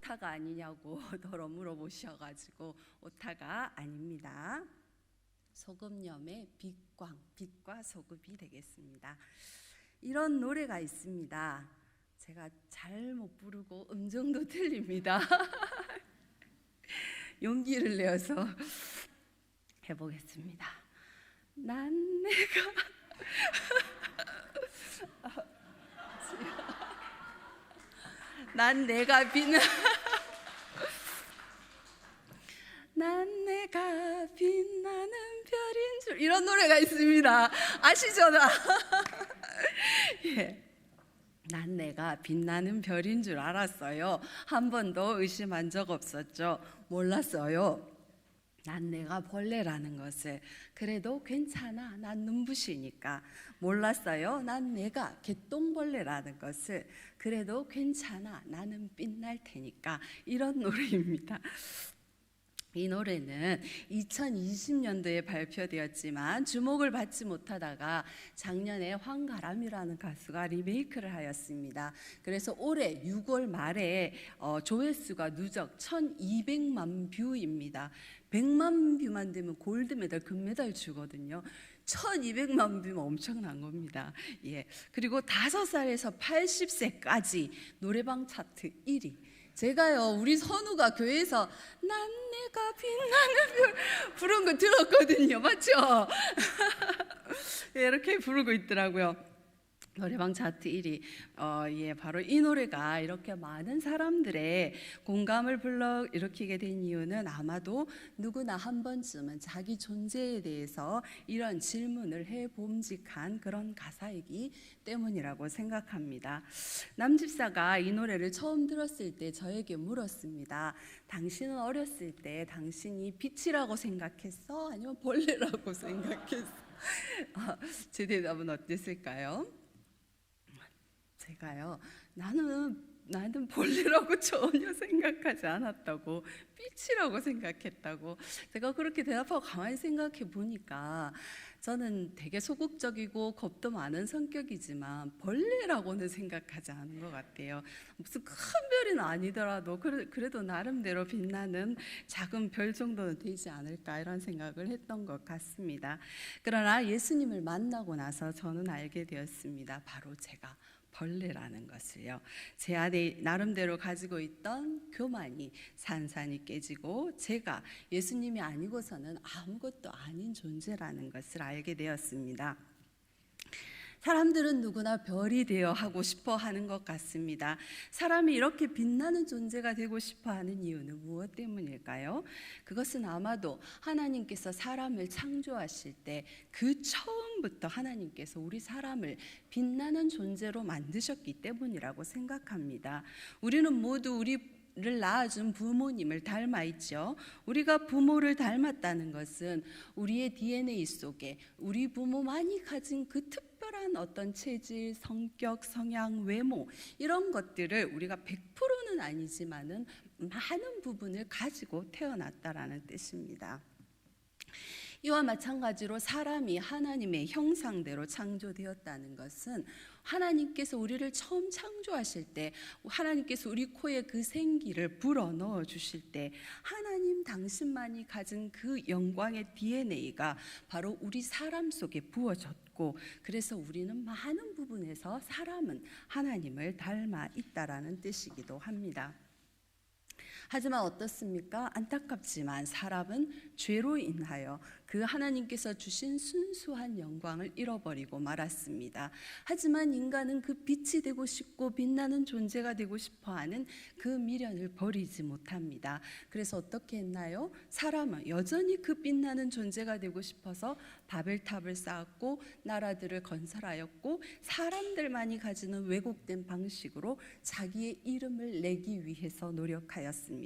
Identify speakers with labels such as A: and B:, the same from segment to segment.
A: 오타가 아니냐고 더러 물어보셔가지고 오타가 아닙니다. 소금염의 빛광, 빛과 소금이 되겠습니다. 이런 노래가 있습니다. 제가 잘 못 부르고 음정도 틀립니다. 용기를 내어서 해보겠습니다. 난 내가 난 내가 빛나 난 내가 빛나는 별인 줄, 이런 노래가 있습니다. 아시죠? 예. 난 내가 빛나는 별인 줄 알았어요. 한 번도 의심한 적 없었죠. 몰랐어요. 난 내가 벌레라는 것을. 그래도 괜찮아, 난 눈부시니까. 몰랐어요. 난 내가 개똥벌레라는 것을. 그래도 괜찮아, 나는 빛날 테니까. 이런 노래입니다. 이 노래는 2020년도에 발표되었지만 주목을 받지 못하다가 작년에 황가람이라는 가수가 리메이크를 하였습니다. 그래서 올해 6월 말에 조회수가 누적 1200만 뷰입니다. 100만 뷰만 되면 골드메달, 금메달 주거든요. 1200만 뷰면 엄청난 겁니다. 예. 그리고 5살에서 80세까지 노래방 차트 1위. 제가요, 우리 선우가 교회에서 난 내가 빛나는 별 부른 거 들었거든요. 맞죠? 이렇게 부르고 있더라고요. 노래방 차트 1위. 예, 바로 이 노래가 이렇게 많은 사람들의 공감을 불러일으키게 된 이유는 아마도 누구나 한 번쯤은 자기 존재에 대해서 이런 질문을 해봄직한 그런 가사이기 때문이라고 생각합니다. 남집사가 이 노래를 처음 들었을 때 저에게 물었습니다. 당신은 어렸을 때 당신이 빛이라고 생각했어? 아니면 벌레라고 생각했어? 제 대답은 어땠을까요? 제가요, 나는 벌레라고 전혀 생각하지 않았다고, 빛이라고 생각했다고. 제가 그렇게 대답하고 가만히 생각해 보니까 저는 되게 소극적이고 겁도 많은 성격이지만 벌레라고는 생각하지 않은 것 같아요. 무슨 큰 별은 아니더라도 그래도 나름대로 빛나는 작은 별 정도는 되지 않을까, 이런 생각을 했던 것 같습니다. 그러나 예수님을 만나고 나서 저는 알게 되었습니다. 바로 제가 벌레라는 것을요. 제 안에 나름대로 가지고 있던 교만이 산산이 깨지고 제가 예수님이 아니고서는 아무것도 아닌 존재라는 것을 알게 되었습니다. 사람들은 누구나 별이 되어 하고 싶어 하는 것 같습니다. 사람이 이렇게 빛나는 존재가 되고 싶어 하는 이유는 무엇 때문일까요? 그것은 아마도 하나님께서 사람을 창조하실 때 그 처음부터 하나님께서 우리 사람을 빛나는 존재로 만드셨기 때문이라고 생각합니다. 우리는 모두 우리를 낳아준 부모님을 닮아 있죠. 우리가 부모를 닮았다는 것은 우리의 DNA 속에 우리 부모만이 가진 그 특별한 어떤 체질, 성격, 성향, 외모, 이런 것들을 우리가 100%는 아니지만은 많은 부분을 가지고 태어났다라는 뜻입니다. 이와 마찬가지로 사람이 하나님의 형상대로 창조되었다는 것은 하나님께서 우리를 처음 창조하실 때, 하나님께서 우리 코에 그 생기를 불어넣어 주실 때 하나님 당신만이 가진 그 영광의 DNA가 바로 우리 사람 속에 부어졌고, 그래서 우리는 많은 부분에서 사람은 하나님을 닮아 있다라는 뜻이기도 합니다. 하지만 어떻습니까? 안타깝지만 사람은 죄로 인하여 그 하나님께서 주신 순수한 영광을 잃어버리고 말았습니다. 하지만 인간은 그 빛이 되고 싶고 빛나는 존재가 되고 싶어하는 그 미련을 버리지 못합니다. 그래서 어떻게 했나요? 사람은 여전히 그 빛나는 존재가 되고 싶어서 바벨탑을 쌓았고 나라들을 건설하였고 사람들만이 가지는 왜곡된 방식으로 자기의 이름을 내기 위해서 노력하였습니다.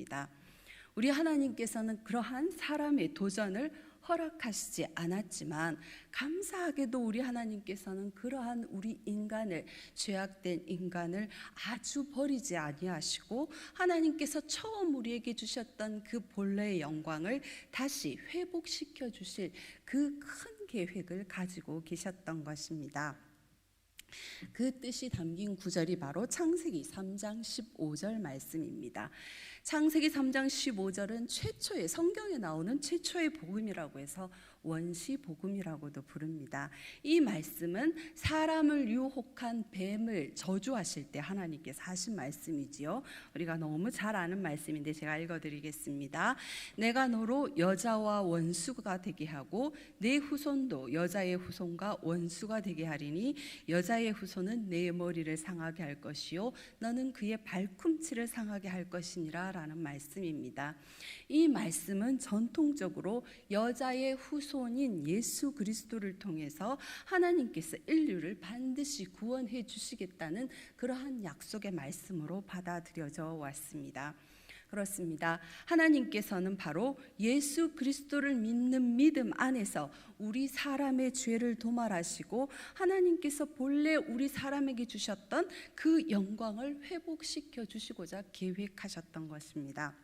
A: 우리 하나님께서는 그러한 사람의 도전을 허락하시지 않았지만 감사하게도 우리 하나님께서는 그러한 우리 인간을, 죄악된 인간을 아주 버리지 아니하시고 하나님께서 처음 우리에게 주셨던 그 본래의 영광을 다시 회복시켜 주실 그 큰 계획을 가지고 계셨던 것입니다. 그 뜻이 담긴 구절이 바로 창세기 3장 15절 말씀입니다. 창세기 3장 15절은 최초의 성경에 나오는 최초의 복음이라고 해서 원시 복음이라고도 부릅니다. 이 말씀은 사람을 유혹한 뱀을 저주하실 때 하나님께서 하신 말씀이지요. 우리가 너무 잘 아는 말씀인데 제가 읽어드리겠습니다. 내가 너로 여자와 원수가 되게 하고 내 후손도 여자의 후손과 원수가 되게 하리니 여자의 후손은 내 머리를 상하게 할 것이요 너는 그의 발꿈치를 상하게 할 것이니라 라는 말씀입니다. 이 말씀은 전통적으로 여자의 후손인 예수 그리스도를 통해서 하나님께서 인류를 반드시 구원해 주시겠다는 그러한 약속의 말씀으로 받아들여져 왔습니다. 그렇습니다. 하나님께서는 바로 예수 그리스도를 믿는 믿음 안에서 우리 사람의 죄를 도말하시고 하나님께서 본래 우리 사람에게 주셨던 그 영광을 회복시켜 주시고자 계획하셨던 것입니다.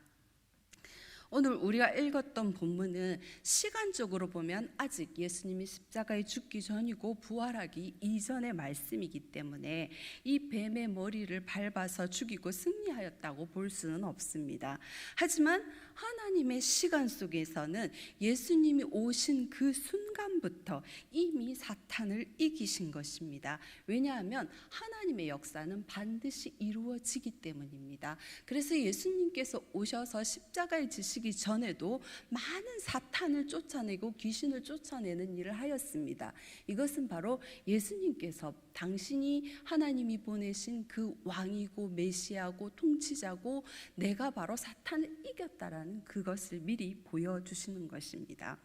A: 오늘 우리가 읽었던 본문은 시간적으로 보면 아직 예수님이 십자가에 죽기 전이고 부활하기 이전의 말씀이기 때문에 이 뱀의 머리를 밟아서 죽이고 승리하였다고 볼 수는 없습니다. 하지만 하나님의 시간 속에서는 예수님이 오신 그 순간부터 이미 사탄을 이기신 것입니다. 왜냐하면 하나님의 역사는 반드시 이루어지기 때문입니다. 그래서 예수님께서 오셔서 십자가에 지시기 전에도 많은 사탄을 쫓아내고 귀신을 쫓아내는 일을 하였습니다. 이것은 바로 예수님께서 당신이 하나님이 보내신 그 왕이고 메시아고 통치자고 내가 바로 사탄을 이겼다라는 그것을 미리 보여주시는 것입니다.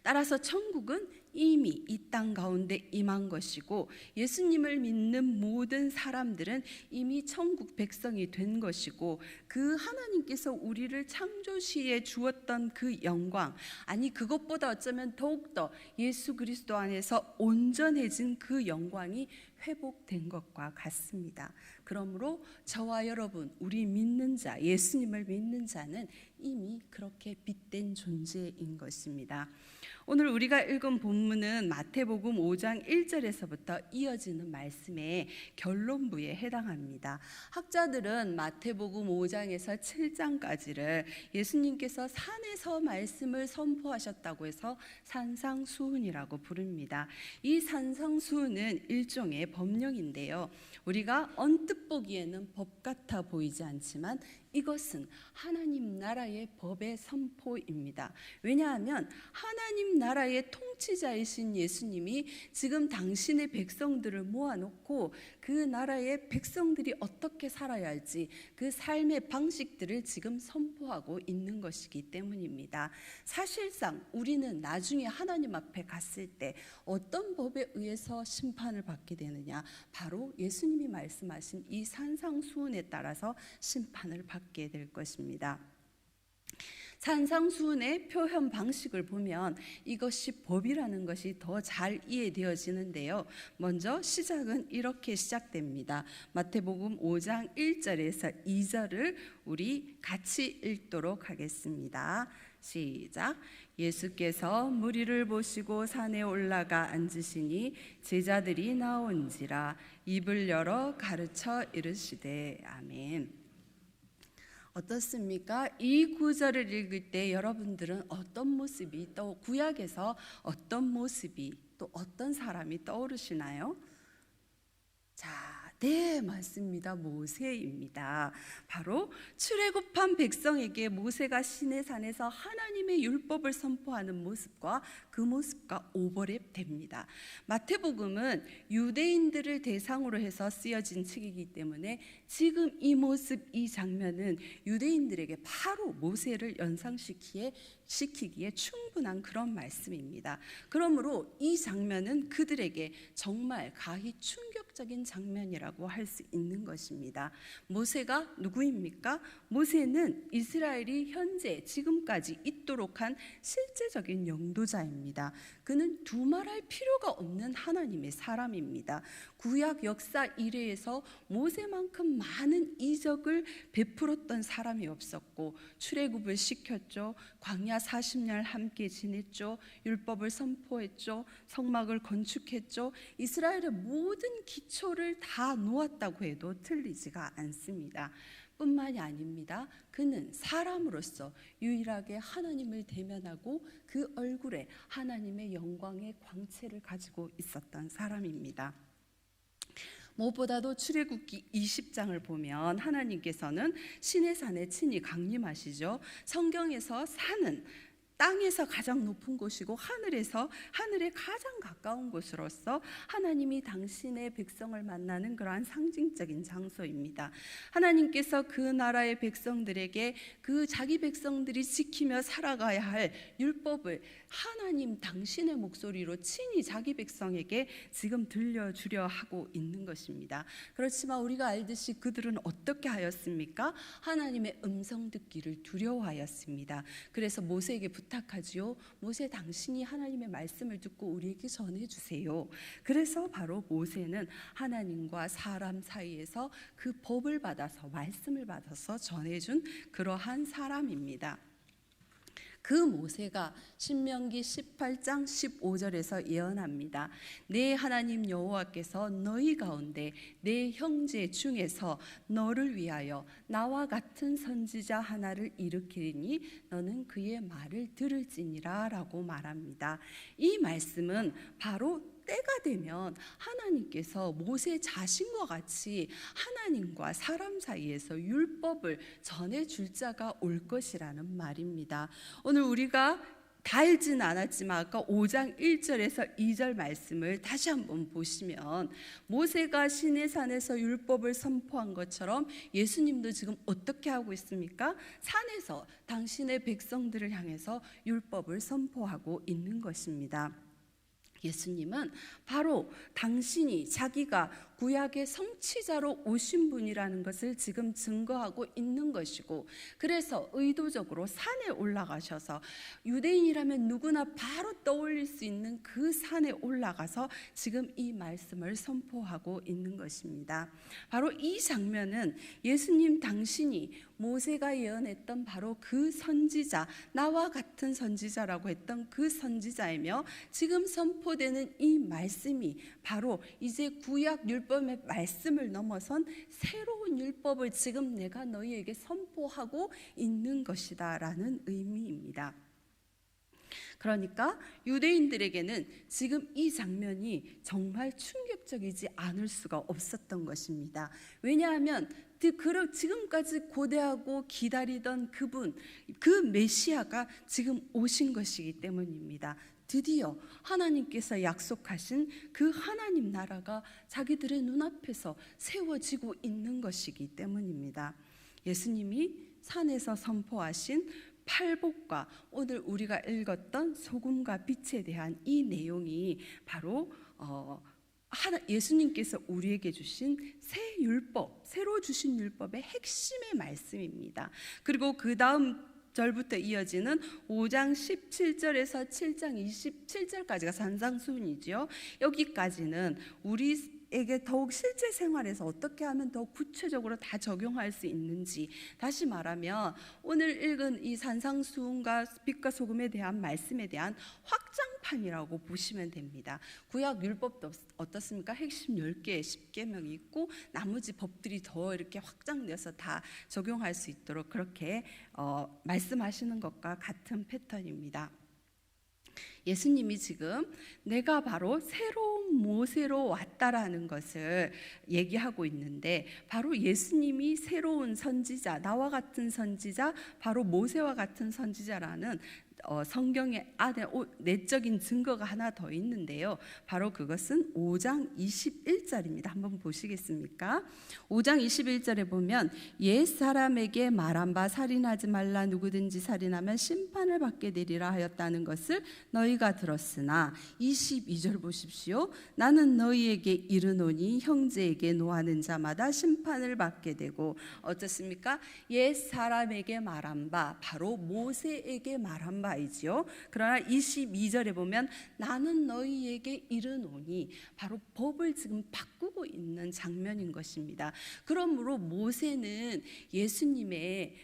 A: 따라서 천국은 이미 이 땅 가운데 임한 것이고 예수님을 믿는 모든 사람들은 이미 천국 백성이 된 것이고 그 하나님께서 우리를 창조시에 주었던 그 영광, 아니 그것보다 어쩌면 더욱더 예수 그리스도 안에서 온전해진 그 영광이 회복된 것과 같습니다. 그러므로 저와 여러분, 우리 믿는 자, 예수님을 믿는 자는 이미 그렇게 빛된 존재인 것입니다. 오늘 우리가 읽은 본문은 마태복음 5장 1절에서부터 이어지는 말씀의 결론부에 해당합니다. 학자들은 마태복음 5장에서 7장까지를 예수님께서 산에서 말씀을 선포하셨다고 해서 산상수훈이라고 부릅니다. 이 산상수훈은 일종의 법령인데요. 우리가 언뜻 보기에는 법 같아 보이지 않지만 이것은 하나님 나라의 법의 선포입니다. 왜냐하면 하나님 나라의 통치자이신 예수님이 지금 당신의 백성들을 모아놓고 그 나라의 백성들이 어떻게 살아야 할지 그 삶의 방식들을 지금 선포하고 있는 것이기 때문입니다. 사실상 우리는 나중에 하나님 앞에 갔을 때 어떤 법에 의해서 심판을 받게 되느냐, 바로 예수님이 말씀하신 이 산상수훈에 따라서 심판을 받게 될 것입니다. 산상수훈의 표현 방식을 보면 이것이 법이라는 것이 더 잘 이해되어지는데요. 먼저 시작은 이렇게 시작됩니다. 마태복음 5장 1절에서 2절을 우리 같이 읽도록 하겠습니다. 시작. 예수께서 무리를 보시고 산에 올라가 앉으시니 제자들이 나온지라 입을 열어 가르쳐 이르시되. 아멘. 어떻습니까? 이 구절을 읽을 때 여러분들은 어떤 모습이 또 구약에서 어떤 모습이 또 어떤 사람이 떠오르시나요? 자, 네, 맞습니다. 모세입니다. 바로 출애굽한 백성에게 모세가 시내산에서 하나님의 율법을 선포하는 모습과 그 모습과 오버랩됩니다. 마태복음은 유대인들을 대상으로 해서 쓰여진 책이기 때문에 지금 이 모습, 이 장면은 유대인들에게 바로 모세를 연상시키기에 충분한 그런 말씀입니다. 그러므로 이 장면은 그들에게 정말 가히 충격적인 장면이라고 모세라고 할 수 있는 것입니다. 모세가 누구입니까? 모세는 이스라엘이 현재 지금까지 있도록 한 실제적인 영도자입니다. 그는 두말할 필요가 없는 하나님의 사람입니다. 구약 역사 이래에서 모세만큼 많은 이적을 베풀었던 사람이 없었고, 출애굽을 시켰죠. 광야 40년 함께 지냈죠. 율법을 선포했죠. 성막을 건축했죠. 이스라엘의 모든 기초를 다 놓았다고 해도 틀리지가 않습니다. 뿐만이 아닙니다. 그는 사람으로서 유일하게 하나님을 대면하고 그 얼굴에 하나님의 영광의 광채를 가지고 있었던 사람입니다. 무엇보다도 출애굽기 20장을 보면 하나님께서는 시내산에 친히 강림하시죠. 성경에서 산은 땅에서 가장 높은 곳이고 하늘에 가장 가까운 곳으로서 하나님이 당신의 백성을 만나는 그러한 상징적인 장소입니다. 하나님께서 그 나라의 백성들에게 그 자기 백성들이 지키며 살아가야 할 율법을 하나님 당신의 목소리로 친히 자기 백성에게 지금 들려주려 하고 있는 것입니다. 그렇지만 우리가 알듯이 그들은 어떻게 하였습니까? 하나님의 음성 듣기를 두려워하였습니다. 그래서 모세에게 부탁하지요. 모세, 당신이 하나님의 말씀을 듣고 우리에게 전해주세요. 그래서 바로 모세는 하나님과 사람 사이에서 그 법을 받아서, 말씀을 받아서 전해준 그러한 사람입니다. 그 모세가 신명기 18장 15절에서 예언합니다. 내 하나님 여호와께서 너희 가운데 내 형제 중에서 너를 위하여 나와 같은 선지자 하나를 일으키리니 너는 그의 말을 들을지니라 라고 말합니다. 이 말씀은 바로 때가 되면 하나님께서 모세 자신과 같이 하나님과 사람 사이에서 율법을 전해줄 자가 올 것이라는 말입니다. 오늘 우리가 다 읽지는 않았지만 아까 5장 1절에서 2절 말씀을 다시 한번 보시면 모세가 시내산에서 율법을 선포한 것처럼 예수님도 지금 어떻게 하고 있습니까? 산에서 당신의 백성들을 향해서 율법을 선포하고 있는 것입니다. 예수님은 바로 당신이 자기가 구약의 성취자로 오신 분이라는 것을 지금 증거하고 있는 것이고, 그래서 의도적으로 산에 올라가셔서 유대인이라면 누구나 바로 떠올릴 수 있는 그 산에 올라가서 지금 이 말씀을 선포하고 있는 것입니다. 바로 이 장면은 예수님 당신이 모세가 예언했던 바로 그 선지자, 나와 같은 선지자라고 했던 그 선지자이며, 지금 선포되는 이 말씀이 바로 이제 구약 율법의 말씀을 넘어선 새로운 율법을 지금 내가 너희에게 선포하고 있는 것이다 라는 의미입니다. 그러니까 유대인들에게는 지금 이 장면이 정말 충격적이지 않을 수가 없었던 것입니다. 왜냐하면 지금까지 고대하고 기다리던 그분, 그 메시아가 지금 오신 것이기 때문입니다. 드디어 하나님께서 약속하신 그 하나님 나라가 자기들의 눈앞에서 세워지고 있는 것이기 때문입니다. 예수님이 산에서 선포하신 팔복과 오늘 우리가 읽었던 소금과 빛에 대한 이 내용이 바로 예수님께서 우리에게 주신 새 율법, 새로 주신 율법의 핵심의 말씀입니다. 그리고 그 다음 절부터 이어지는 5장 17절에서 7장 27절까지가 산상수훈이죠. 여기까지는 우리에게 더욱 실제 생활에서 어떻게 하면 더 구체적으로 다 적용할 수 있는지, 다시 말하면 오늘 읽은 이 산상수훈과 빛과 소금에 대한 말씀에 대한 확장판이라고 보시면 됩니다. 구약 율법도 어떻습니까? 핵심 10개, 10계명이 있고 나머지 법들이 더 이렇게 확장돼서 다 적용할 수 있도록 그렇게 말씀하시는 것과 같은 패턴입니다. 예수님이 지금 내가 바로 새로운 모세로 왔다라는 것을 얘기하고 있는데, 바로 예수님이 새로운 선지자, 나와 같은 선지자, 바로 모세와 같은 선지자라는 성경에 안에 내적인 증거가 하나 더 있는데요. 바로 그것은 5장 21절입니다. 한번 보시겠습니까? 5장 21절에 보면 옛 사람에게 말한 바 살인하지 말라 누구든지 살인하면 심판을 받게 되리라 하였다는 것을 너희가 들었으나 22절 보십시오. 나는 너희에게 이르노니 형제에게 노하는 자마다 심판을 받게 되고 어떻습니까? 옛 사람에게 말한 바 바로 모세에게 말한 바이지요. 그러나 22절에 보면 나는 너희에게 이르노니 바로 법을 지금 바꾸고 있는 장면인 것입니다. 그러므로 모세는 예수님의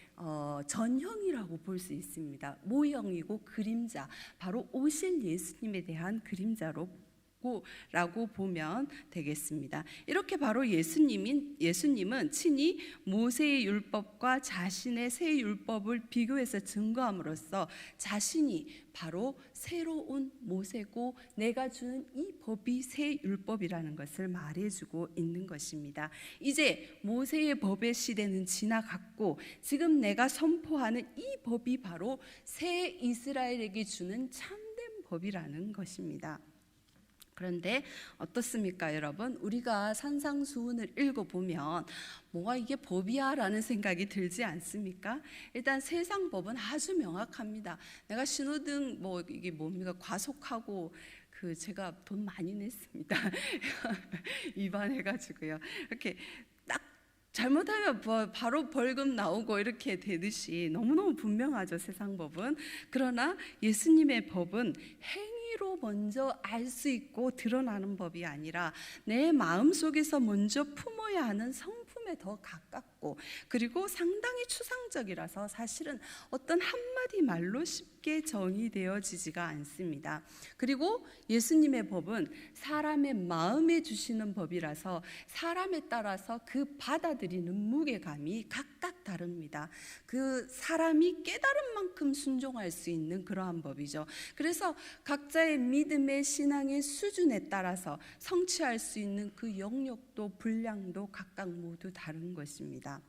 A: 전형이라고 볼 수 있습니다. 모형이고 그림자, 바로 오실 예수님에 대한 그림자로 라고 보면 되겠습니다. 이렇게 바로 예수님은 친히 모세의 율법과 자신의 새 율법을 비교해서 증거함으로써 자신이 바로 새로운 모세고 내가 주는 이 법이 새 율법이라는 것을 말해주고 있는 것입니다. 이제 모세의 법의 시대는 지나갔고 지금 내가 선포하는 이 법이 바로 새 이스라엘에게 주는 참된 법이라는 것입니다. 그런데 어떻습니까, 여러분? 우리가 산상수훈을 읽어보면 뭐가 이게 법이야? 라는 생각이 들지 않습니까? 일단 세상 법은 아주 명확합니다. 내가 신호등 이게 뭡니까? 과속하고 제가 돈 많이 냈습니다. 위반해가지고요. 이렇게 딱 잘못하면 바로 벌금 나오고 이렇게 되듯이 너무너무 분명하죠, 세상 법은. 그러나 예수님의 법은 행위로 먼저 알 수 있고 드러나는 법이 아니라 내 마음속에서 먼저 품어야 하는 성품에 더 가깝고, 그리고 상당히 추상적이라서 사실은 어떤 한마디 말로 쉽게 정의되어지지가 않습니다. 그리고 예수님의 법은 사람의 마음에 주시는 법이라서 사람에 따라서 그 받아들이는 무게감이 각각 다릅니다. 그 사람이 깨달은 만큼 순종할 수 있는 그러한 법이죠. 그래서 각자의 믿음의 신앙의 수준에 따라서 성취할 수 있는 그 영역도 분량도 각각 모두 다른 것입니다.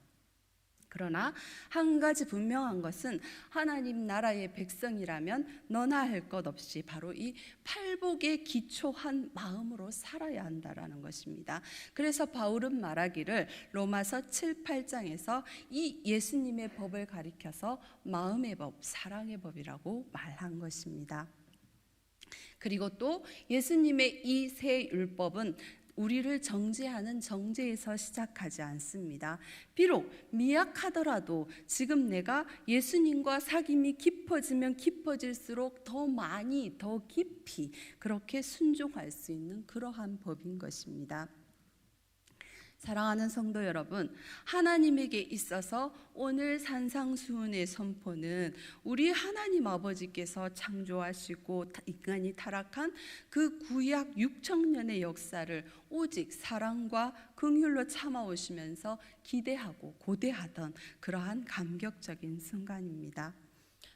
A: 그러나 한 가지 분명한 것은 하나님 나라의 백성이라면 너나 할 것 없이 바로 이 팔복에 기초한 마음으로 살아야 한다라는 것입니다. 그래서 바울은 말하기를 로마서 7, 8장에서 이 예수님의 법을 가리켜서 마음의 법, 사랑의 법이라고 말한 것입니다. 그리고 또 예수님의 이 새 율법은 우리를 정죄하는 정죄에서 시작하지 않습니다. 비록 미약하더라도 지금 내가 예수님과 사귐이 깊어지면 깊어질수록 더 많이 더 깊이 그렇게 순종할 수 있는 그러한 법인 것입니다. 사랑하는 성도 여러분, 하나님에게 있어서 오늘 산상수훈의 선포는 우리 하나님 아버지께서 창조하시고 인간이 타락한 그 구약 6,000년의 역사를 오직 사랑과 긍휼로 참아오시면서 기대하고 고대하던 그러한 감격적인 순간입니다.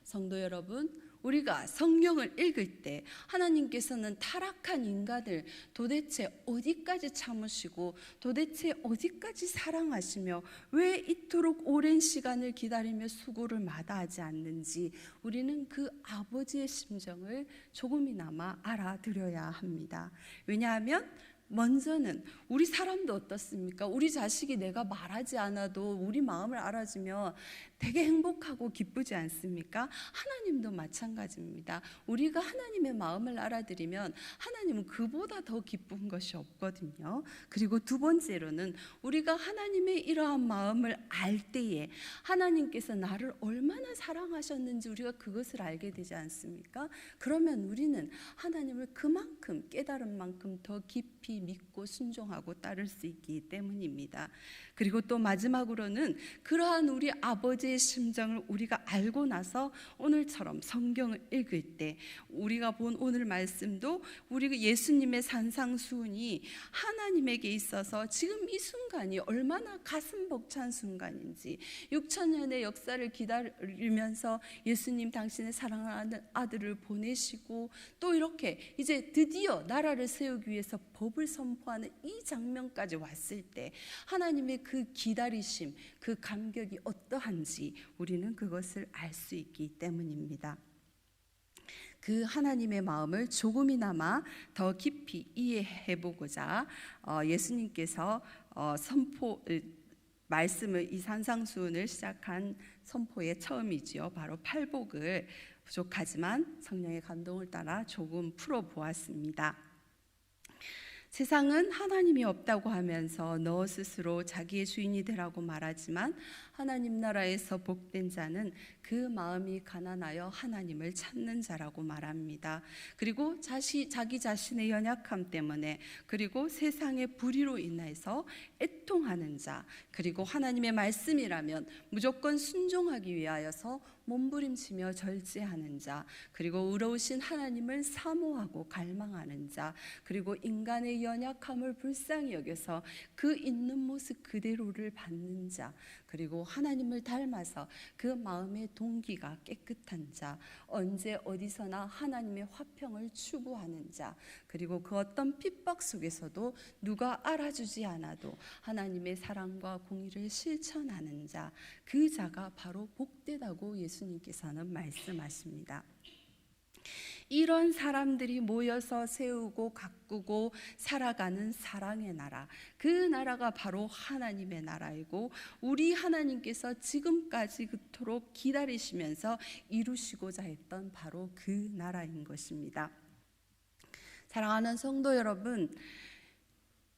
A: 성도 여러분, 우리가 성경을 읽을 때 하나님께서는 타락한 인간을 도대체 어디까지 참으시고 도대체 어디까지 사랑하시며 왜 이토록 오랜 시간을 기다리며 수고를 마다하지 않는지 우리는 그 아버지의 심정을 조금이나마 알아들여야 합니다. 왜냐하면 먼저는 우리 사람도 어떻습니까? 우리 자식이 내가 말하지 않아도 우리 마음을 알아주면 되게 행복하고 기쁘지 않습니까? 하나님도 마찬가지입니다. 우리가 하나님의 마음을 알아들이면 하나님은 그보다 더 기쁜 것이 없거든요. 그리고 두 번째로는 우리가 하나님의 이러한 마음을 알 때에 하나님께서 나를 얼마나 사랑하셨는지 우리가 그것을 알게 되지 않습니까? 그러면 우리는 하나님을 그만큼 깨달은 만큼 더 깊이 믿고 순종하고 따를 수 있기 때문입니다. 그리고 또 마지막으로는 그러한 우리 아버지의 심정을 우리가 알고 나서 오늘처럼 성경을 읽을 때 우리가 본 오늘 말씀도 우리가 예수님의 산상수훈이 하나님에게 있어서 지금 이 순간이 얼마나 가슴 벅찬 순간인지 6,000년의 역사를 기다리면서 예수님 당신의 사랑하는 아들을 보내시고 또 이렇게 이제 드디어 나라를 세우기 위해서 법을 선포하는 이 장면까지 왔을 때 하나님의 그 기다리심, 그 감격이 어떠한지 우리는 그것을 알 수 있기 때문입니다. 그 하나님의 마음을 조금이나마 더 깊이 이해해 보고자 예수님께서 말씀을 이 산상수훈을 시작한 선포의 처음이지요. 바로 팔복을 부족하지만 성령의 감동을 따라 조금 풀어 보았습니다. 세상은 하나님이 없다고 하면서 너 스스로 자기의 주인이 되라고 말하지만 하나님 나라에서 복된 자는 그 마음이 가난하여 하나님을 찾는 자라고 말합니다. 그리고 자기 자신의 연약함 때문에, 그리고 세상의 불의로 인해서 애통하는 자, 그리고 하나님의 말씀이라면 무조건 순종하기 위하여서 몸부림치며 절제하는 자, 그리고 의로우신 하나님을 사모하고 갈망하는 자, 그리고 인간의 연약함을 불쌍히 여겨서 그 있는 모습 그대로를 받는 자, 그리고 하나님을 닮아서 그 마음의 동기가 깨끗한 자, 언제 어디서나 하나님의 화평을 추구하는 자, 그리고 그 어떤 핍박 속에서도 누가 알아주지 않아도 하나님의 사랑과 공의를 실천하는 자, 그 자가 바로 복되다고 예수님께서는 말씀하십니다. 이런 사람들이 모여서 세우고 가꾸고 살아가는 사랑의 나라, 그 나라가 바로 하나님의 나라이고 우리 하나님께서 지금까지 그토록 기다리시면서 이루시고자 했던 바로 그 나라인 것입니다. 사랑하는 성도 여러분,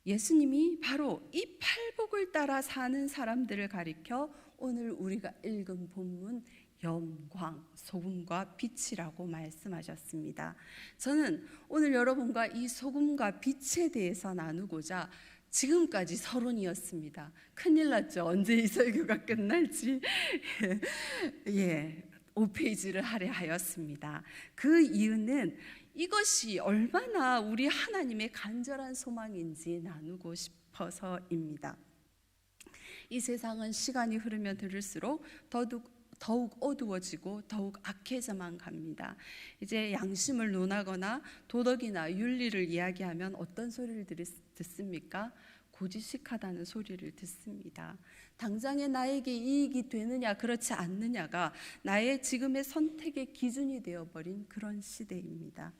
A: 예수님이 바로 이 팔복을 따라 사는 사람들을 가리켜 오늘 우리가 읽은 본문 영광, 소금과 빛이라고 말씀하셨습니다. 저는 오늘 여러분과 이 소금과 빛에 대해서 나누고자 지금까지 서론이었습니다. 큰일 났죠. 언제 이 설교가 끝날지 5페이지를 하려 하였습니다. 그 이유는 이것이 얼마나 우리 하나님의 간절한 소망인지 나누고 싶어서입니다. 이 세상은 시간이 흐르면 들을수록 더욱 어두워지고 더욱 악해져만 갑니다. 이제 양심을 논하거나 도덕이나 윤리를 이야기하면 어떤 소리를 듣습니까? 고지식하다는 소리를 듣습니다. 당장에 나에게 이익이 되느냐 그렇지 않느냐가 나의 지금의 선택의 기준이 되어버린 그런 시대입니다.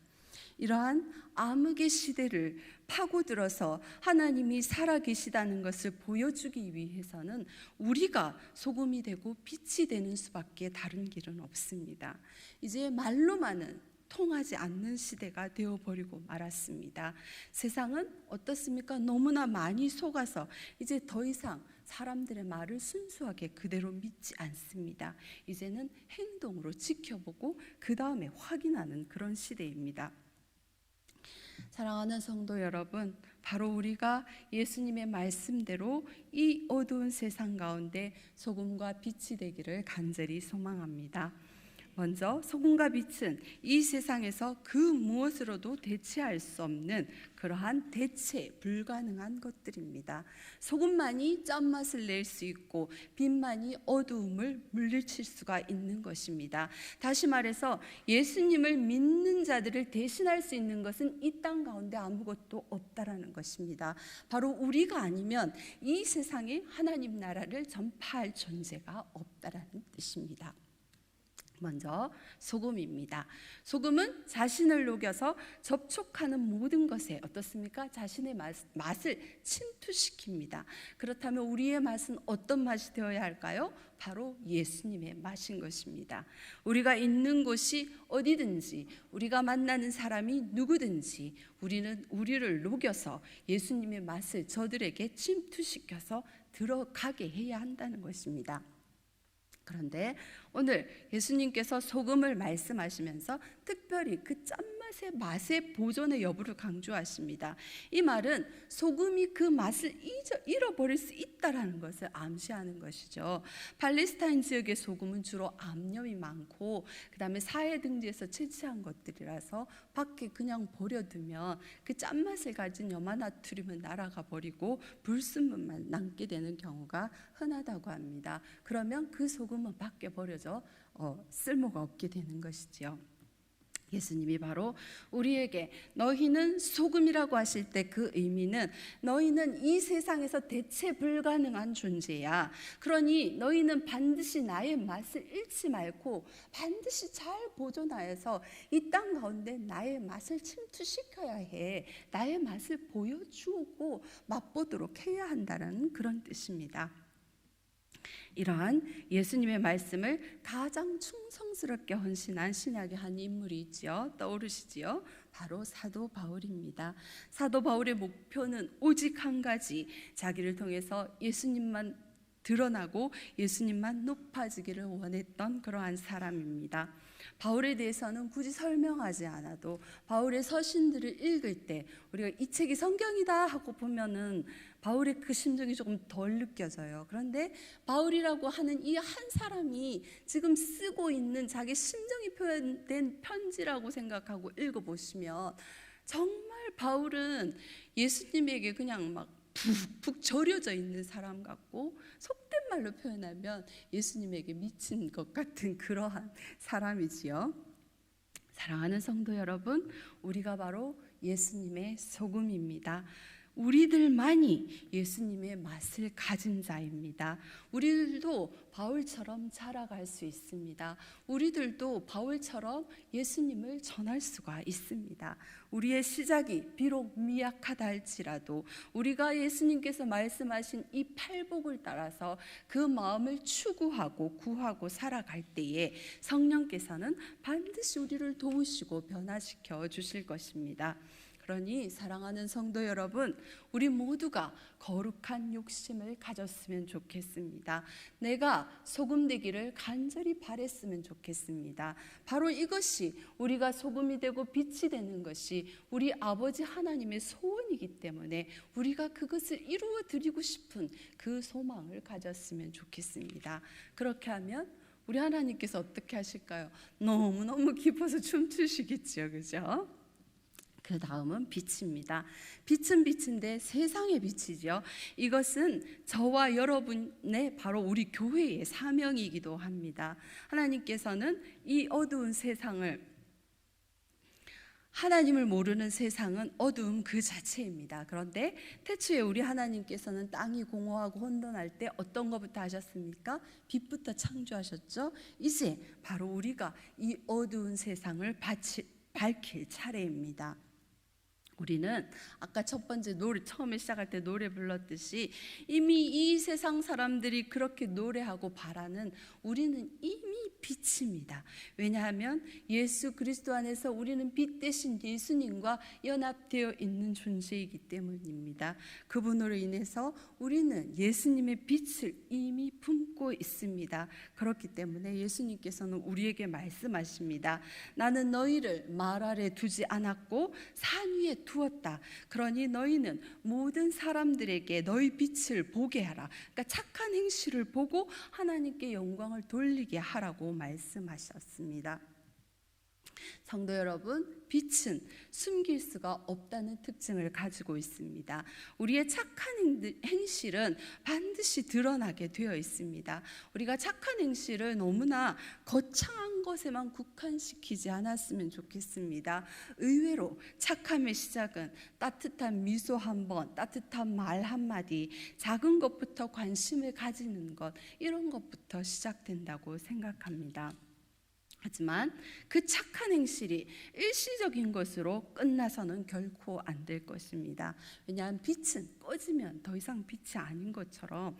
A: 이러한 암흑의 시대를 파고들어서 하나님이 살아계시다는 것을 보여주기 위해서는 우리가 소금이 되고 빛이 되는 수밖에 다른 길은 없습니다. 이제 말로만은 통하지 않는 시대가 되어버리고 말았습니다. 세상은 어떻습니까? 너무나 많이 속아서 이제 더 이상 사람들의 말을 순수하게 그대로 믿지 않습니다. 이제는 행동으로 지켜보고 그 다음에 확인하는 그런 시대입니다. 사랑하는 성도 여러분, 바로 우리가 예수님의 말씀대로 이 어두운 세상 가운데 소금과 빛이 되기를 간절히 소망합니다. 먼저 소금과 빛은 이 세상에서 그 무엇으로도 대체할 수 없는 그러한 대체 불가능한 것들입니다. 소금만이 짠맛을 낼 수 있고 빛만이 어두움을 물리칠 수가 있는 것입니다. 다시 말해서 예수님을 믿는 자들을 대신할 수 있는 것은 이 땅 가운데 아무것도 없다라는 것입니다. 바로 우리가 아니면 이 세상에 하나님 나라를 전파할 존재가 없다라는 뜻입니다. 먼저 소금입니다. 소금은 자신을 녹여서 접촉하는 모든 것에 어떻습니까? 자신의 맛을 침투시킵니다. 그렇다면 우리의 맛은 어떤 맛이 되어야 할까요? 바로 예수님의 맛인 것입니다. 우리가 있는 곳이 어디든지, 우리가 만나는 사람이 누구든지 우리는 우리를 녹여서 예수님의 맛을 저들에게 침투시켜서 들어가게 해야 한다는 것입니다. 그런데 오늘 예수님께서 소금을 말씀하시면서 특별히 그 짠맛의 맛의 보존의 여부를 강조하십니다. 이 말은 소금이 그 맛을 잃어버릴 수 있다는 것을 암시하는 것이죠. 팔레스타인 지역의 소금은 주로 암염이 많고 그 다음에 사회 등지에서 채취한 것들이라서 밖에 그냥 버려두면 그 짠맛을 가진 염화나트륨은 날아가 버리고 불순물만 남게 되는 경우가 흔하다고 합니다. 그러면 그 소금은 밖에 버려져 쓸모가 없게 되는 것이지요. 예수님이 바로 우리에게 너희는 소금이라고 하실 때 그 의미는 너희는 이 세상에서 대체 불가능한 존재야. 그러니 너희는 반드시 나의 맛을 잃지 말고 반드시 잘 보존하여서 이 땅 가운데 나의 맛을 침투시켜야 해. 나의 맛을 보여주고 맛보도록 해야 한다는 그런 뜻입니다. 이러한 예수님의 말씀을 가장 충성스럽게 헌신한 신약의 한 인물이 있지요. 떠오르시지요? 바로 사도 바울입니다. 사도 바울의 목표는 오직 한 가지, 자기를 통해서 예수님만 드러나고 예수님만 높아지기를 원했던 그러한 사람입니다. 바울에 대해서는 굳이 설명하지 않아도 바울의 서신들을 읽을 때 우리가 이 책이 성경이다 하고 보면은 바울의 그 심정이 조금 덜 느껴져요. 그런데 바울이라고 하는 이 한 사람이 지금 쓰고 있는 자기 심정이 표현된 편지라고 생각하고 읽어보시면 정말 바울은 예수님에게 그냥 막 푹푹 절여져 있는 사람 같고, 속된 말로 표현하면 예수님에게 미친 것 같은 그러한 사람이지요. 사랑하는 성도 여러분, 우리가 바로 예수님의 소금입니다. 우리들만이 예수님의 맛을 가진 자입니다. 우리들도 바울처럼 자라갈 수 있습니다. 우리들도 바울처럼 예수님을 전할 수가 있습니다. 우리의 시작이 비록 미약하다 할지라도 우리가 예수님께서 말씀하신 이 팔복을 따라서 그 마음을 추구하고 구하고 살아갈 때에 성령께서는 반드시 우리를 도우시고 변화시켜 주실 것입니다. 그러니 사랑하는 성도 여러분, 우리 모두가 거룩한 욕심을 가졌으면 좋겠습니다. 내가 소금 되기를 간절히 바랬으면 좋겠습니다. 바로 이것이 우리가 소금이 되고 빛이 되는 것이 우리 아버지 하나님의 소원이기 때문에 우리가 그것을 이루어 드리고 싶은 그 소망을 가졌으면 좋겠습니다. 그렇게 하면 우리 하나님께서 어떻게 하실까요? 너무너무 기뻐서 춤추시겠죠, 그죠? 그 다음은 빛입니다. 빛은 빛인데 세상의 빛이죠. 이것은 저와 여러분의 바로 우리 교회의 사명이기도 합니다. 하나님께서는 이 어두운 세상을, 하나님을 모르는 세상은 어두움 그 자체입니다. 그런데 태초에 우리 하나님께서는 땅이 공허하고 혼돈할 때 어떤 것부터 하셨습니까? 빛부터 창조하셨죠. 이제 바로 우리가 이 어두운 세상을 밝힐 차례입니다. 우리는 아까 첫 번째 노래, 처음에 시작할 때 노래 불렀듯이 이미 이 세상 사람들이 그렇게 노래하고 바라는 우리는 이미 빛입니다. 왜냐하면 예수 그리스도 안에서 우리는 빛 대신 예수님과 연합되어 있는 존재이기 때문입니다. 그분으로 인해서 우리는 예수님의 빛을 이미 품고 있습니다. 그렇기 때문에 예수님께서는 우리에게 말씀하십니다. 나는 너희를 말 아래 두지 않았고 산 위에 두었다. 그러니 너희는 모든 사람들에게 너희 빛을 보게 하라. 그러니까 착한 행실을 보고 하나님께 영광을 돌리게 하라고 말씀하셨습니다. 성도 여러분, 빛은 숨길 수가 없다는 특징을 가지고 있습니다. 우리의 착한 행실은 반드시 드러나게 되어 있습니다. 우리가 착한 행실을 너무나 거창한 것에만 국한시키지 않았으면 좋겠습니다. 의외로 착함의 시작은 따뜻한 미소 한 번, 따뜻한 말 한마디, 작은 것부터 관심을 가지는 것, 이런 것부터 시작된다고 생각합니다. 하지만 그 착한 행실이 일시적인 것으로 끝나서는 결코 안 될 것입니다. 왜냐하면 빛은 꺼지면 더 이상 빛이 아닌 것처럼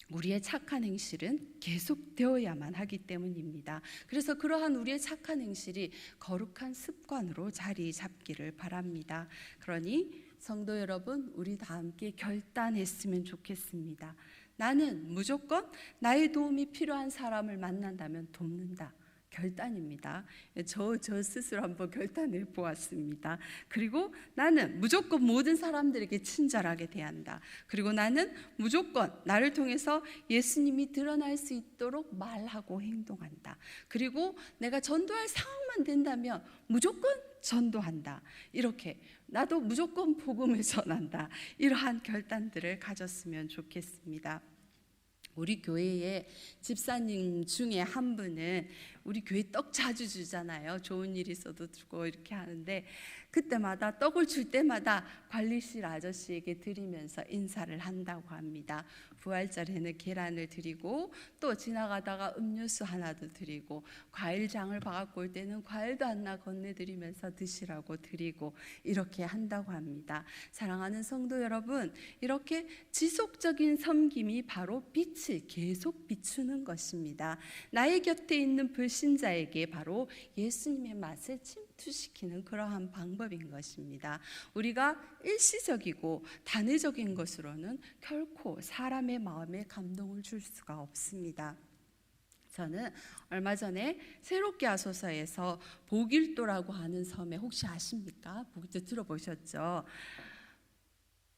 A: 우리의 착한 행실은 계속되어야만 하기 때문입니다. 그래서 그러한 우리의 착한 행실이 거룩한 습관으로 자리 잡기를 바랍니다. 그러니 성도 여러분, 우리 다 함께 결단했으면 좋겠습니다. 나는 무조건 나의 도움이 필요한 사람을 만난다면 돕는다. 결단입니다. 저 스스로 한번 결단해 보았습니다. 그리고 나는 무조건 모든 사람들에게 친절하게 대한다. 그리고 나는 무조건 나를 통해서 예수님이 드러날 수 있도록 말하고 행동한다. 그리고 내가 전도할 상황만 된다면 무조건 전도한다. 이렇게 나도 무조건 복음을 전한다. 이러한 결단들을 가졌으면 좋겠습니다. 우리 교회에 집사님 중에 한 분은 우리 교회 떡 자주 주잖아요. 좋은 일 있어도 주고 이렇게 하는데, 그때마다 떡을 줄 때마다 관리실 아저씨에게 드리면서 인사를 한다고 합니다. 부활절에는 계란을 드리고, 또 지나가다가 음료수 하나도 드리고, 과일장을 봐갖고 올 때는 과일도 하나 건네드리면서 드시라고 드리고, 이렇게 한다고 합니다. 사랑하는 성도 여러분, 이렇게 지속적인 섬김이 바로 빛을 계속 비추는 것입니다. 나의 곁에 있는 불신자에게 바로 예수님의 맛을 침투시키는 그러한 방법인 것입니다. 우리가 일시적이고 단회적인 것으로는 결코 사람의 마음에 감동을 줄 수가 없습니다. 저는 얼마 전에 새롭게 하소서에서 보길도라고 하는 섬에 혹시 아십니까? 보길도 들어보셨죠?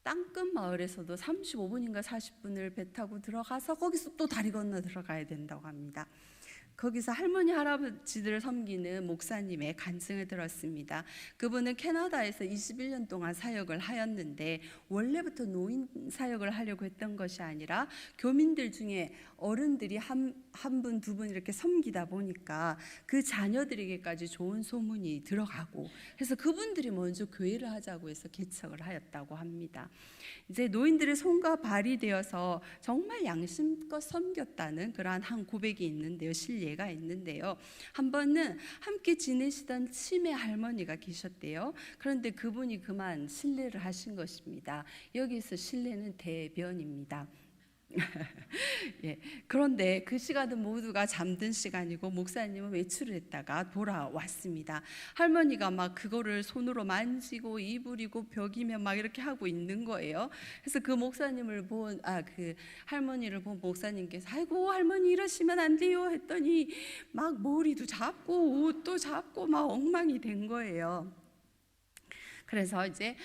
A: 땅끝 마을에서도 35분인가 40분을 배 타고 들어가서 거기서 또 다리 건너 들어가야 된다고 합니다. 거기서 할머니 할아버지들을 섬기는 목사님의 간증을 들었습니다. 그분은 캐나다에서 21년 동안 사역을 하였는데, 원래부터 노인 사역을 하려고 했던 것이 아니라 교민들 중에 어른들이 한 분, 두 분 이렇게 섬기다 보니까 그 자녀들에게까지 좋은 소문이 들어가고, 그래서 그분들이 먼저 교회를 하자고 해서 개척을 하였다고 합니다. 이제 노인들의 손과 발이 되어서 정말 양심껏 섬겼다는 그러한 한 고백이 있는데요, 실례가 있는데요. 한 번은 함께 지내시던 치매 할머니가 계셨대요. 그런데 그분이 그만 실례를 하신 것입니다. 여기서 실례는 대변입니다. 예, 그런데 그 시간은 모두가 잠든 시간이고 목사님은 외출을 했다가 돌아왔습니다. 할머니가 막 그거를 손으로 만지고 이불이고 벽이며 막 이렇게 하고 있는 거예요. 그래서 그 목사님을 그 할머니를 본 목사님께서 아이고 할머니 이러시면 안 돼요 했더니 막 머리도 잡고 옷도 잡고 막 엉망이 된 거예요. 그래서 이제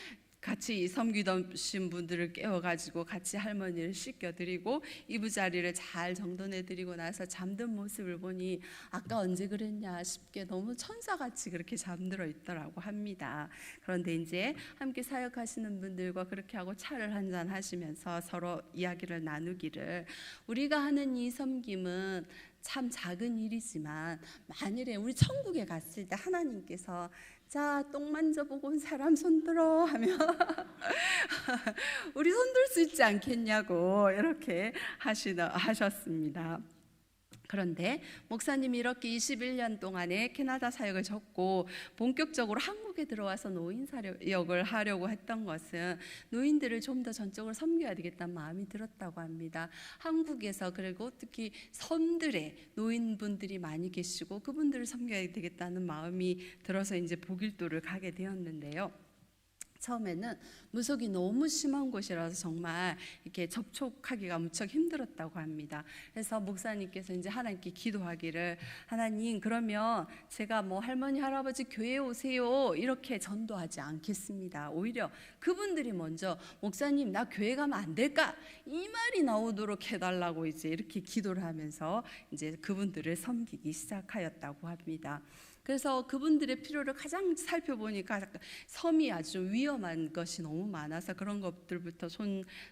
A: 같이 섬기던 분들을 깨워가지고 같이 할머니를 씻겨드리고 이부자리를 잘 정돈해드리고 나서 잠든 모습을 보니 아까 언제 그랬냐 싶게 너무 천사같이 그렇게 잠들어 있더라고 합니다. 그런데 이제 함께 사역하시는 분들과 그렇게 하고 차를 한잔 하시면서 서로 이야기를 나누기를, 우리가 하는 이 섬김은 참 작은 일이지만 만일에 우리 천국에 갔을 때 하나님께서 자, 똥 만져보고 온 사람 손들어 하면 우리 손들 수 있지 않겠냐고 이렇게 하셨습니다. 그런데 목사님이 이렇게 21년 동안에 캐나다 사역을 접고 본격적으로 한국에 들어와서 노인 사역을 하려고 했던 것은 노인들을 좀 더 전적으로 섬겨야 되겠다는 마음이 들었다고 합니다. 한국에서 그리고 특히 섬들에 노인분들이 많이 계시고 그분들을 섬겨야 되겠다는 마음이 들어서 이제 보길도를 가게 되었는데요. 처음에는 무속이 너무 심한 곳이라서 정말 이렇게 접촉하기가 무척 힘들었다고 합니다. 그래서 목사님께서 이제 하나님께 기도하기를, 하나님 그러면 제가 뭐 할머니 할아버지 교회에 오세요 이렇게 전도하지 않겠습니다. 오히려 그분들이 먼저 목사님 나 교회 가면 안 될까 이 말이 나오도록 해달라고 이제 이렇게 기도를 하면서 이제 그분들을 섬기기 시작하였다고 합니다. 그래서 그분들의 필요를 가장 살펴보니까 섬이 아주 위험한 것이 너무 많아서 그런 것들부터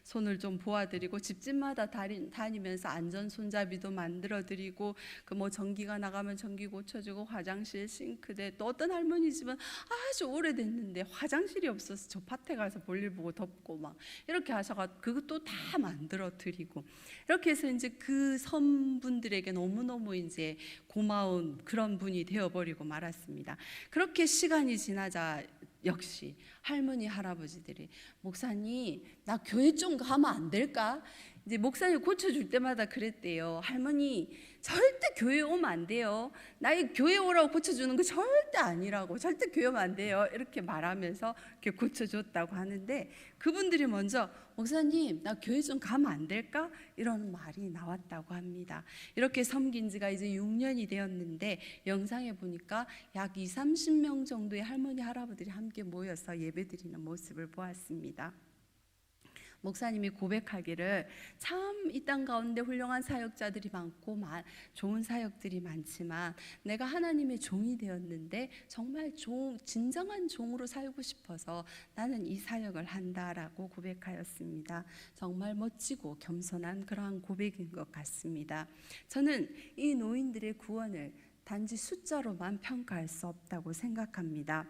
A: 손을 좀 보아드리고 집집마다 다니면서 안전 손잡이도 만들어드리고 그 뭐 전기가 나가면 전기 고쳐주고 화장실 싱크대, 또 어떤 할머니 집은 아주 오래됐는데 화장실이 없어서 저 밭에 가서 볼일 보고 덮고 막 이렇게 하셔가 그것도 다 만들어드리고 이렇게 해서 이제 그 섬분들에게 너무너무 이제 고마운 그런 분이 되어버리고 말았습니다. 그렇게 시간이 지나자 역시 할머니 할아버지들이 목사님 나 교회 좀 가면 안 될까? 이제 목사님 고쳐줄 때마다 그랬대요. 할머니 절대 교회 오면 안 돼요. 나의 교회 오라고 고쳐주는 거 절대 아니라고, 절대 교회 오면 안 돼요 이렇게 말하면서 이렇게 고쳐줬다고 하는데, 그분들이 먼저 목사님 나 교회 좀 가면 안 될까? 이런 말이 나왔다고 합니다. 이렇게 섬긴 지가 이제 6년이 되었는데 영상에 보니까 약 20-30명 정도의 할머니 할아버들이 함께 모여서 예배드리는 모습을 보았습니다. 목사님이 고백하기를 참 이 땅 가운데 훌륭한 사역자들이 많고 좋은 사역들이 많지만 내가 하나님의 종이 되었는데 정말 진정한 종으로 살고 싶어서 나는 이 사역을 한다라고 고백하였습니다. 정말 멋지고 겸손한 그러한 고백인 것 같습니다. 저는 이 노인들의 구원을 단지 숫자로만 평가할 수 없다고 생각합니다.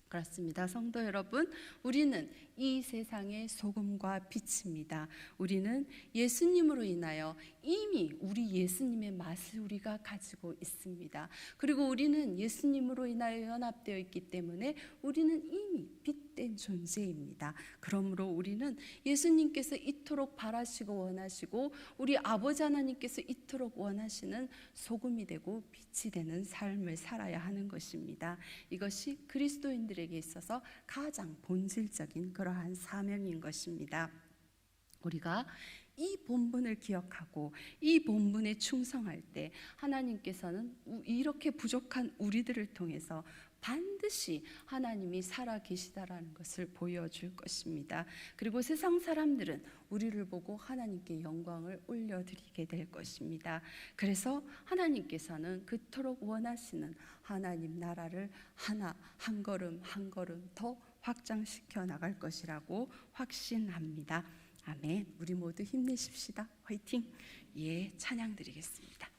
A: 그렇습니다. 성도 여러분, 우리는 이 세상의 소금과 빛입니다. 우리는 예수님으로 인하여 이미 우리 예수님의 맛을 우리가 가지고 있습니다. 그리고 우리는 예수님으로 인하여 연합되어 있기 때문에 우리는 이미 빛된 존재입니다. 그러므로 우리는 예수님께서 이토록 바라시고 원하시고 우리 아버지 하나님께서 이토록 원하시는 소금이 되고 빛이 되는 삶을 살아야 하는 것입니다. 이것이 그리스도인들에게 있어서 가장 본질적인 그러한 사명인 것입니다. 우리가 이 본분을 기억하고 이 본분에 충성할 때 하나님께서는 이렇게 부족한 우리들을 통해서 반드시 하나님이 살아 계시다라는 것을 보여줄 것입니다. 그리고 세상 사람들은 우리를 보고 하나님께 영광을 올려드리게 될 것입니다. 그래서 하나님께서는 그토록 원하시는 하나님 나라를 한 걸음 한 걸음 더 확장시켜 나갈 것이라고 확신합니다. 아멘. 우리 모두 힘내십시다. 화이팅. 예, 찬양 드리겠습니다.